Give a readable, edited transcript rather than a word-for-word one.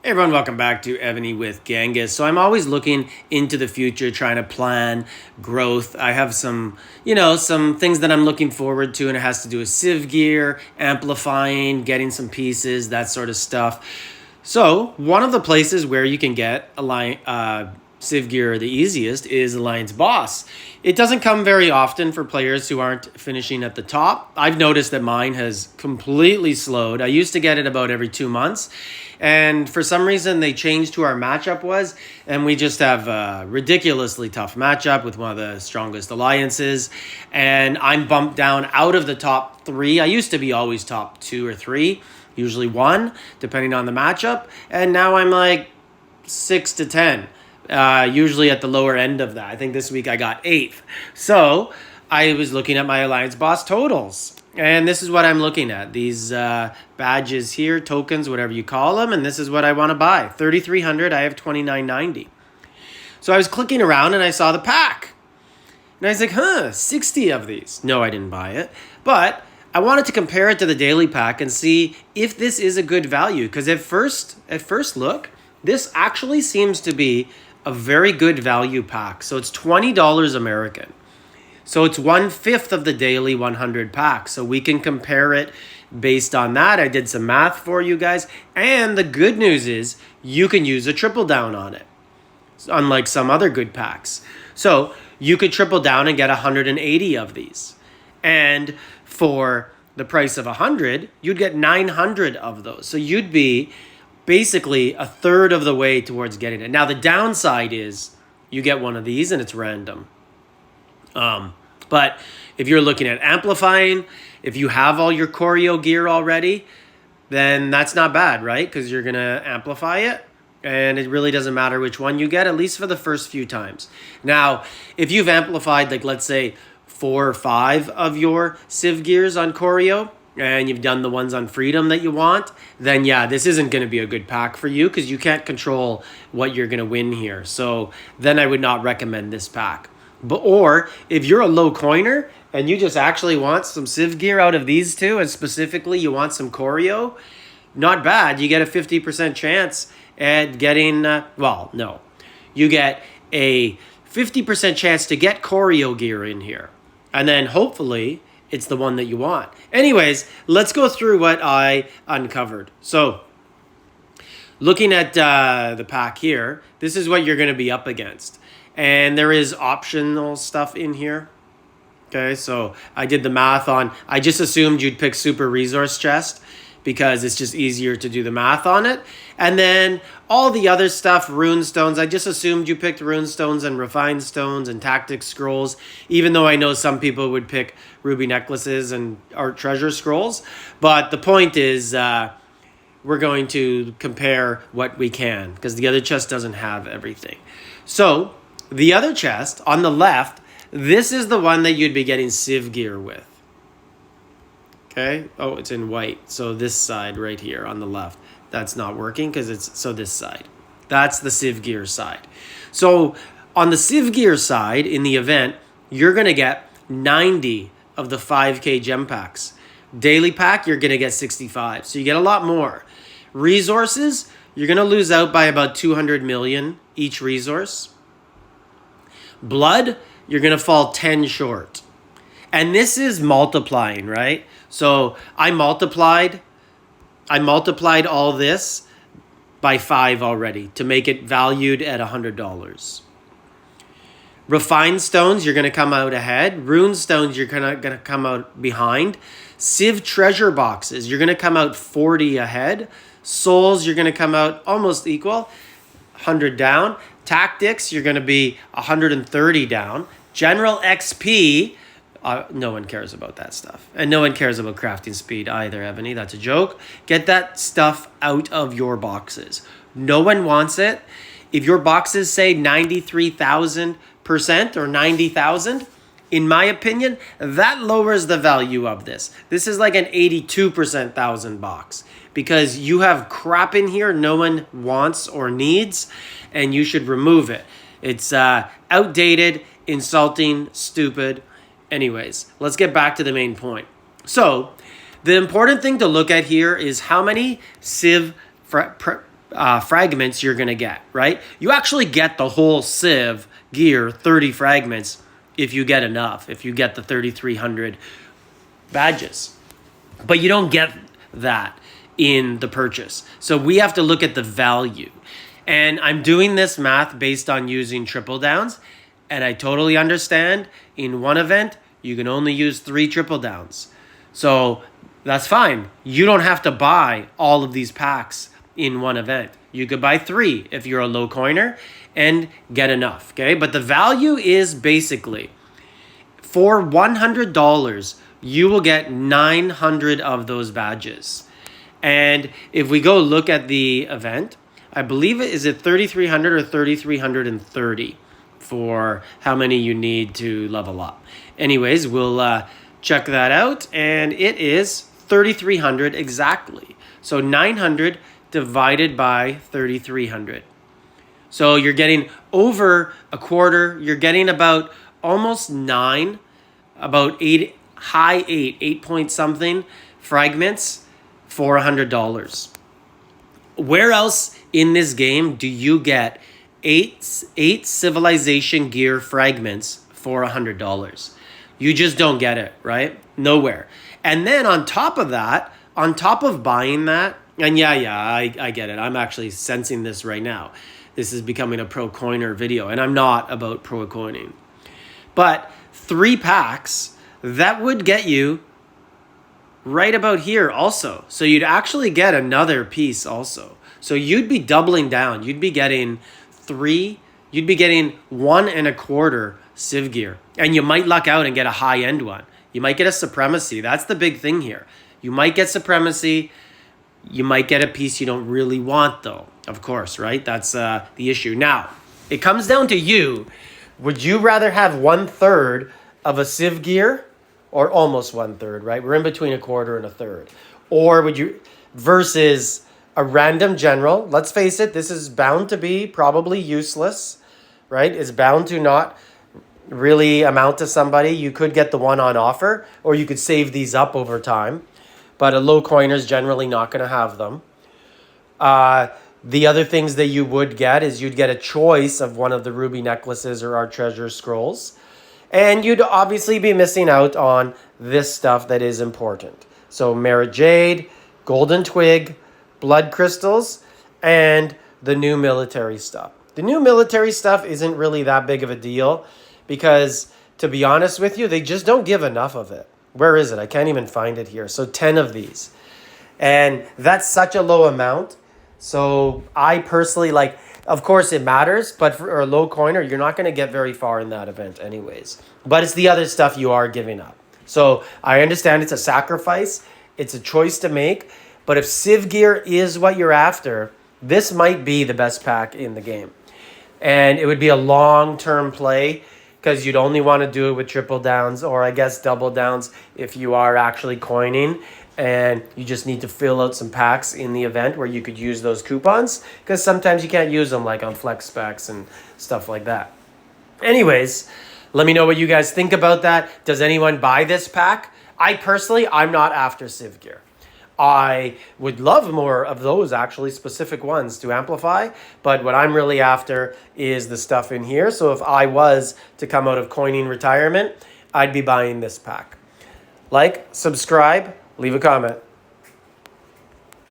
Hey everyone, welcome back to Evony with Genghis. So I'm always looking into the future, trying to plan growth. I have some things that I'm looking forward to, and it has to do with sieve gear, amplifying, getting some pieces, that sort of stuff. So one of the places where you can get sieve gear the easiest is Alliance Boss. It doesn't come very often for players who aren't finishing at the top. I've noticed that mine has completely slowed. I used to get it about every 2 months. And for some reason, they changed who our matchup was, and we just have a ridiculously tough matchup with one of the strongest alliances. And I'm bumped down out of the top 3. I used to be always top 2 or 3, usually 1, depending on the matchup. And now I'm like 6 to 10, usually at the lower end of that. I think this week I got 8th. So I was looking at my Alliance Boss totals. And this is what I'm looking at. These badges here, tokens, whatever you call them. And this is what I want to buy. 3,300. I have 2,990. So I was clicking around and I saw the pack. And I was like, 60 of these. No, I didn't buy it. But I wanted to compare it to the daily pack and see if this is a good value. Because at first look, this actually seems to be a very good value pack. So it's $20 American. So it's 1/5 of the daily 100 pack. So we can compare it based on that. I did some math for you guys. And the good news is you can use a triple down on it, unlike some other good packs. So you could triple down and get 180 of these. And for the price of 100, you'd get 900 of those. So you'd be basically a third of the way towards getting it. Now the downside is you get one of these and it's random. But if you're looking at amplifying, if you have all your choreo gear already, then that's not bad, right? Because you're going to amplify it, and it really doesn't matter which one you get, at least for the first few times. Now, if you've amplified, like, let's say 4 or 5 of your sieve gears on choreo, and you've done the ones on freedom that you want, then yeah, this isn't going to be a good pack for you because you can't control what you're going to win here. So then I would not recommend this pack. Or if you're a low coiner and you just actually want some sieve gear out of these two, and specifically you want some choreo, not bad. You get a 50% chance at getting, you get a 50% chance to get choreo gear in here. And then hopefully it's the one that you want. Anyways, let's go through what I uncovered. So looking at the pack here, this is what you're going to be up against. And there is optional stuff in here. Okay, so I did the math on, I just assumed you'd pick Super Resource Chest because it's just easier to do the math on it. And then all the other stuff, rune stones, I just assumed you picked rune stones and refined stones and tactic scrolls, even though I know some people would pick ruby necklaces and art treasure scrolls. But the point is, we're going to compare what we can because the other chest doesn't have everything. So the other chest on the left, this is the one that you'd be getting sieve gear with. Okay. Oh, it's in white. So this side right here on the left, that's not working because this side. That's the sieve gear side. So on the sieve gear side in the event, you're going to get 90 of the 5K gem packs. Daily pack, you're going to get 65. So you get a lot more. Resources, you're going to lose out by about 200 million each resource. Blood, you're going to fall 10 short. And this is multiplying, right? So I multiplied all this by 5 already to make it valued at $100. Refined stones, you're going to come out ahead. Rune stones, you're going to come out behind. Sieve treasure boxes, you're going to come out 40 ahead. Souls, you're going to come out almost equal, 100 down. Tactics, you're going to be 130 down. General XP, no one cares about that stuff. And no one cares about crafting speed either, Ebony. That's a joke. Get that stuff out of your boxes. No one wants it. If your boxes say 93,000% or 90,000, in my opinion, that lowers the value of this. This is like an 82% thousand box because you have crap in here no one wants or needs, and you should remove it. It's outdated, insulting, stupid. Anyways, let's get back to the main point. So the important thing to look at here is how many sieve fragments you're going to get, right? You actually get the whole Civ gear, 30 fragments, if you get enough, if you get the 3,300 badges. But you don't get that in the purchase. So we have to look at the value. And I'm doing this math based on using triple downs. And I totally understand in one event, you can only use 3 triple downs. So that's fine. You don't have to buy all of these packs in one event. You could buy 3 if you're a low coiner and get enough, okay? But the value is basically, for $100, you will get 900 of those badges. And if we go look at the event, I believe is it 3,300 or 3,330 for how many you need to level up. Anyways, we'll check that out, and it is 3,300 exactly. So 900 divided by 3,300. So you're getting over a quarter. You're getting about almost 9, about 8, high 8 point something fragments for $100. Where else in this game do you get 8 civilization gear fragments for $100? You just don't get it, right? Nowhere. And then on top of that, on top of buying that, and I get it. I'm actually sensing this right now. This is becoming a pro coiner video, and I'm not about pro coining. But 3 packs, that would get you right about here also. So you'd actually get another piece also. So you'd be doubling down. You'd be getting 3, you'd be getting 1 1/4 Civ gear. And you might luck out and get a high-end one. You might get a Supremacy. That's the big thing here. You might get Supremacy. You might get a piece you don't really want, though. Of course, right? That's the issue. Now, it comes down to you. Would you rather have 1/3 of a Civ gear, or almost 1/3, right? We're in between a quarter and a third. Or would you, versus a random general? Let's face it, this is bound to be probably useless, right? It's bound to not really amount to somebody. You could get the one on offer, or you could save these up over time. But a low coiner is generally not going to have them. The other things that you would get is you'd get a choice of one of the ruby necklaces or our treasure scrolls. And you'd obviously be missing out on this stuff that is important. So Merit Jade, Golden Twig, Blood Crystals, and the new military stuff. The new military stuff isn't really that big of a deal because, to be honest with you, they just don't give enough of it. Where is it? I can't even find it here. So 10 of these. And that's such a low amount. So I personally, like, of course it matters, but for a low coiner, you're not going to get very far in that event anyways. But it's the other stuff you are giving up. So I understand it's a sacrifice. It's a choice to make. But if Civ gear is what you're after, this might be the best pack in the game. And it would be a long-term play because you'd only want to do it with triple downs, or I guess double downs if you are actually coining. And you just need to fill out some packs in the event where you could use those coupons, because sometimes you can't use them, like on flex specs and stuff like that. Anyways, let me know what you guys think about that. Does anyone buy this pack? I'm not after Civ gear. I would love more of those actually specific ones to amplify, but what I'm really after is the stuff in here. So if I was to come out of coining retirement, I'd be buying this pack. Like, subscribe, leave a comment.